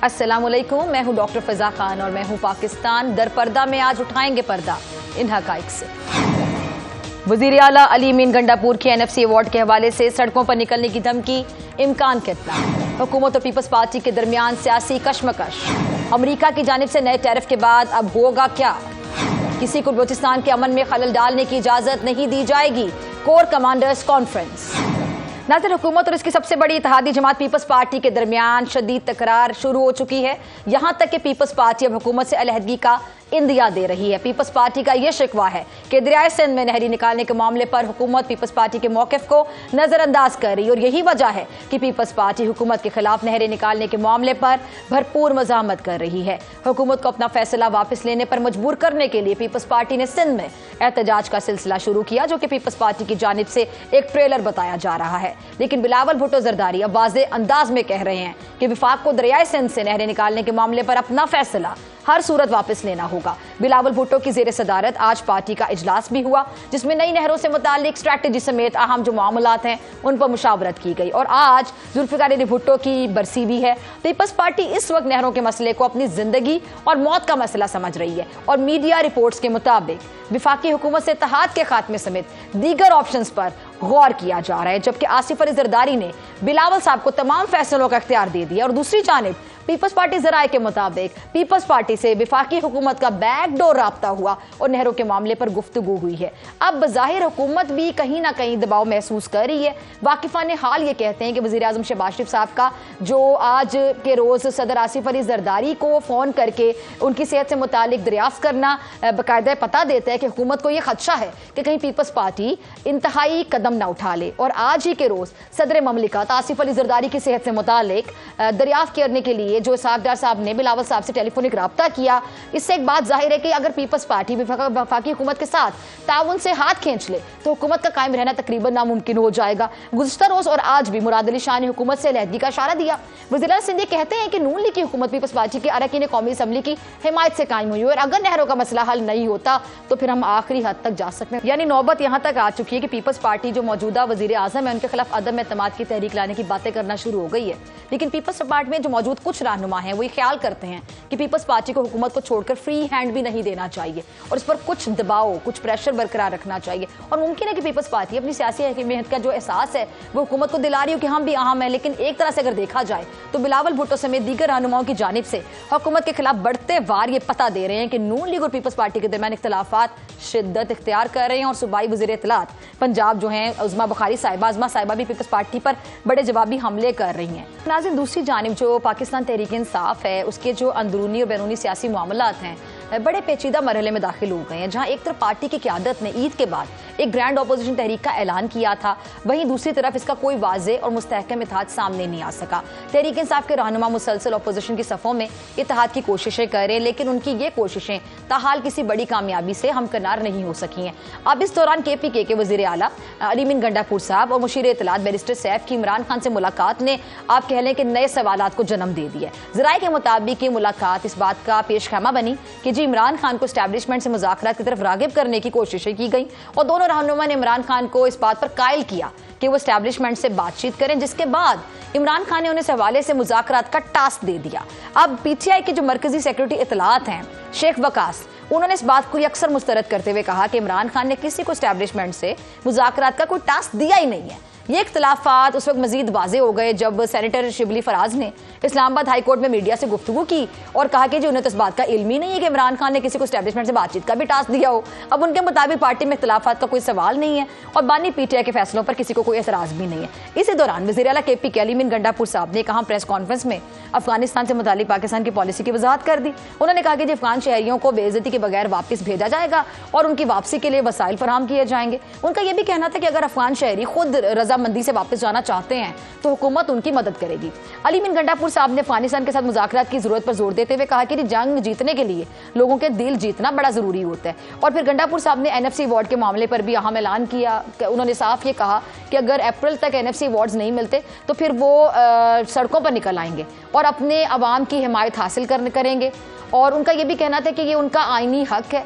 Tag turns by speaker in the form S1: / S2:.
S1: अस्सलामुअलैकुम, मैं हूं डॉक्टर फ़िज़ा खान और मैं हूं पाकिस्तान दर पर्दा में। आज उठाएंगे पर्दा इन हक़ाइक़ से। वज़ीर आला अली अमीन गंडापुर के NFC अवार्ड के हवाले से सड़कों पर निकलने की धमकी, इम्कान कितना? हुकूमत और पीपल्स पार्टी के दरमियान सियासी कशमकश। अमरीका की जानिब से नए टैरिफ के बाद अब होगा क्या? किसी को बलूचिस्तान के अमन में खलल डालने की इजाजत नहीं दी जाएगी, कोर कमांडर्स कॉन्फ्रेंस। नाज़रीन, हुकूमत और इसकी सबसे बड़ी इत्तेहादी जमात पीपल्स पार्टी के दरमियान शदीद तकरार शुरू हो चुकी है। यहां तक कि पीपल्स पार्टी अब हुकूमत से अलहदगी का इंदिया दे रही है। पीपल्स पार्टी का यह शिकवा है कि दरियाए सिंध में नहरी निकालने के मामले पर हुकूमत पीपल्स पार्टी के मौक़िफ़ को नजरअंदाज कर रही है और यही वजह है कि पीपल्स पार्टी हुकूमत के खिलाफ नहरें निकालने के मामले पर भरपूर मज़ाहमत कर रही है। हुकूमत को अपना फैसला वापस लेने पर मजबूर करने के लिए पीपल्स पार्टी ने सिंध में एहतजाज का सिलसिला शुरू किया, जो कि पीपल्स पार्टी की जानिब से एक ट्रेलर बताया जा रहा है। लेकिन बिलावल भुट्टो जरदारी अब वाज़े अंदाज में कह रहे हैं कि विफाक को दरियाए सिंध से नहरें निकालने के मामले पर अपना फैसला हर सूरत वापस लेना होगा। बिलावल भुट्टो की जेर सदारत आज पार्टी का इजलास भी हुआ, जिसमें नई नहरों से मुतालिक स्ट्रैटेजी समेत अहम जो मामलात हैं उन पर मुशावरत की गई। और आज जुल्फ़िकार अली भुट्टो की बरसी भी है। पीपल्स पार्टी इस वक्त नहरों के मसले को अपनी जिंदगी और मौत का मसला समझ रही है और मीडिया रिपोर्ट्स के मुताबिक विफाकी हुकूमत से इत्तेहाद के खात्मे समेत दीगर ऑप्शंस पर गौर किया जा रहा है, जबकि आसिफ अली जरदारी ने बिलावल साहब को तमाम फैसलों का इख्तियार दे दिया। और दूसरी जानिब पीपल्स पार्टी ज़राए के मुताबिक पीपल्स पार्टी से विफाकी हुकूमत का बैकडोर राब्ता हुआ और नहरों के मामले पर गुफ्तगू हुई है। अब बज़ाहिर हुकूमत भी कहीं ना कहीं दबाव महसूस कर रही है। वाकिफ़ान हाल ये कहते हैं कि वज़ीर आज़म शहबाज शरीफ साहब का जो आज के रोज़ सदर आसिफ अली जरदारी को फ़ोन करके उनकी सेहत से मुतालिक दरियाफ्त करना बाकायदा पता देता है कि हुकूमत को यह खदशा है कि कहीं पीपल्स पार्टी इंतहाई कदम ना उठा ले। और आज ही के रोज़ सदर ममलिकत आसिफ अली जरदारी की सेहत से मुतालिक दरियाफ्त करने के लिए जो साहबदार साहब ने बिलावल साहब से टेलीफोनिक राब्ता किया, इससे एक बात जाहिर है कि अगर पीपल्स पार्टी वफाकी हुकूमत के साथ ताउन से हाथ खींच ले तो हुकूमत का कायम रहना तकरीबन नामुमकिन हो जाएगा। गुज़श्ता रोज़ और आज भी मुराद अली शाह ने हुकूमत से अलहदगी का इशारा दिया। वज़ीर आला सिंध कहते हैं कि नून लीग की हुकूमत पीपल्स पार्टी के अरकान कौमी असम्बली की हिमायत से कायम हुई और अगर नहरों का मसला हल नहीं होता तो फिर हम आखिरी हद तक जा सकते हैं। यानी नौबत यहाँ तक आ चुकी है कि पीपल्स पार्टी जो मौजूदा वज़ीर आज़म है उनके खिलाफ अदम एतमाद की तहरीक लाने की बातें करना शुरू हो गई है। लेकिन पीपल्स पार्टी में जो मौजूद कुछ रहनुमा हैं वो ये ख्याल करते हैं कि पीपल्स पार्टी को हुकूमत को छोड़कर फ्री हैंड भी नहीं देना चाहिए और इस पर कुछ दबाव, कुछ प्रेशर बरकरार रखना चाहिए। और मुमकिन है कि पीपल्स पार्टी अपनी सियासी हकीमियत का जो एहसास है वो हुकूमत को दिला रही हो कि हम भी अहम हैं। लेकिन एक तरह से अगर देखा जाए तो बिलावल भुट्टो समेत दीगर रहनुमाओं की जानिब से हुकूमत के खिलाफ बढ़ते वार ये पता दे रहे हैं कि नून लीग और पीपल्स पार्टी के दरमियान इख्तिलाफात शिद्दत इख्तियार कर रहे हैं। और सूबाई वज़ीर इत्तलात पंजाब जो हैं उज़मा बुखारी साहिबा भी पीपल्स पार्टी पर बड़े जवाबी हमले कर रही हैं। नाज़रीन, दूसरी जानिब जो पाकिस्तान तहरीक इंसाफ है उसके जो अंदरूनी और बैरूनी सियासी मामलात हैं बड़े पेचीदा मरहले में दाखिल हो गए हैं, जहां एक तरफ पार्टी की क़यादत ने ईद के बाद एक ग्रैंड अपोजिशन तहरीक का ऐलान किया था, वहीं दूसरी तरफ इसका कोई वाज़े और मुस्तहकम इत्तेहाद सामने नहीं आ सका। तहरीक इंसाफ के रहनुमा मुसलसल अपोजिशन की सफ़ों में इत्तेहाद की कोशिशें कर रहे हैं, लेकिन उनकी ये कोशिशें ताहाल किसी बड़ी कामयाबी से हमकनार नहीं हो सकी हैं। अब इस दौरान KPK के वज़ीर आला अली अमीन गंडापुर साहब और मुशीर इत्तलात बैरिस्टर सैफ की इमरान खान से मुलाकात ने आप कह लें कि नए सवालात को जन्म दे दिया। ज़राए के मुताबिक ये मुलाकात इस बात का पेशखैमा बनी कि जी इमरान खान को एस्टैब्लिशमेंट से मुज़ाकरात की तरफ रागिब करने की कोशिशें की गई और दोनों रहनुमा ने इमरान खान को इस बात पर कायल किया कि वो एस्टैब्लिशमेंट से बातचीत करें, जिसके बाद इमरान खान ने उन्हें इस हवाले से मुज़ाकरात का टास्क दे दिया। अब PTI के जो मरकजी सेक्रेटरी इत्तलात हैं शेख वकास, उन्होंने इस बात को अक्सर मुस्तरद करते हुए कहा कि इमरान खान ने किसी को एस्टैब्लिशमेंट से मुज़ाकरात का कोई टास्क दिया ही नहीं है। ये इख्तिलाफात उस वक्त मजीद वाजे हो गए जब सेनेटर शिबली फराज ने इस्लामाबाद हाई कोर्ट में मीडिया से गुफ्तगू की और कहा कि जी उन्हें तो इस बात का इल्म ही नहीं है कि इमरान खान ने किसी को एस्टैब्लिशमेंट से बातचीत का भी टास्क दिया हो। अब उनके मुताबिक पार्टी में इख्तिलाफात का कोई सवाल नहीं है और बानी PTI के फैसलों पर किसी को कोई एतराज भी नहीं है। इसी दौरान वज़ीर आला KPK अली अमीन गंडापुर साहब ने कहा प्रेस कॉन्फ्रेंस में अफगानिस्तान से मुतालिक पाकिस्तान की पॉलिसी की वजाहत कर दी। उन्होंने कहा कि अफगान शहरियों को बेइज्जती के बगैर वापस भेजा जाएगा और उनकी वापसी के लिए वसाइल फराहम किए जाएंगे। उनका यह भी कहना था कि अगर अफगान शहरी खुद रजामंदी से वापस जाना चाहते हैं तो हुकूमत उनकी मदद करेगी। अली अमीन गंडापुर साहब ने अफगानिस्तान के साथ मुज़ाकरात की जरूरत पर जोर देते हुए कहा कि जंग जीतने के लिए लोगों के दिल जीतना बड़ा जरूरी होता है। और फिर गंडापुर साहब ने NFC अवार्ड के मामले पर भी अहम ऐलान किया। उन्होंने साफ ये कहा कि अगर अप्रैल तक NFC अवार्ड्स नहीं मिलते तो फिर वो सड़कों पर निकल आएंगे और अपने अवाम की हिमायत हासिल करेंगे। और उनका यह भी कहना था कि ये उनका आईनी हक है।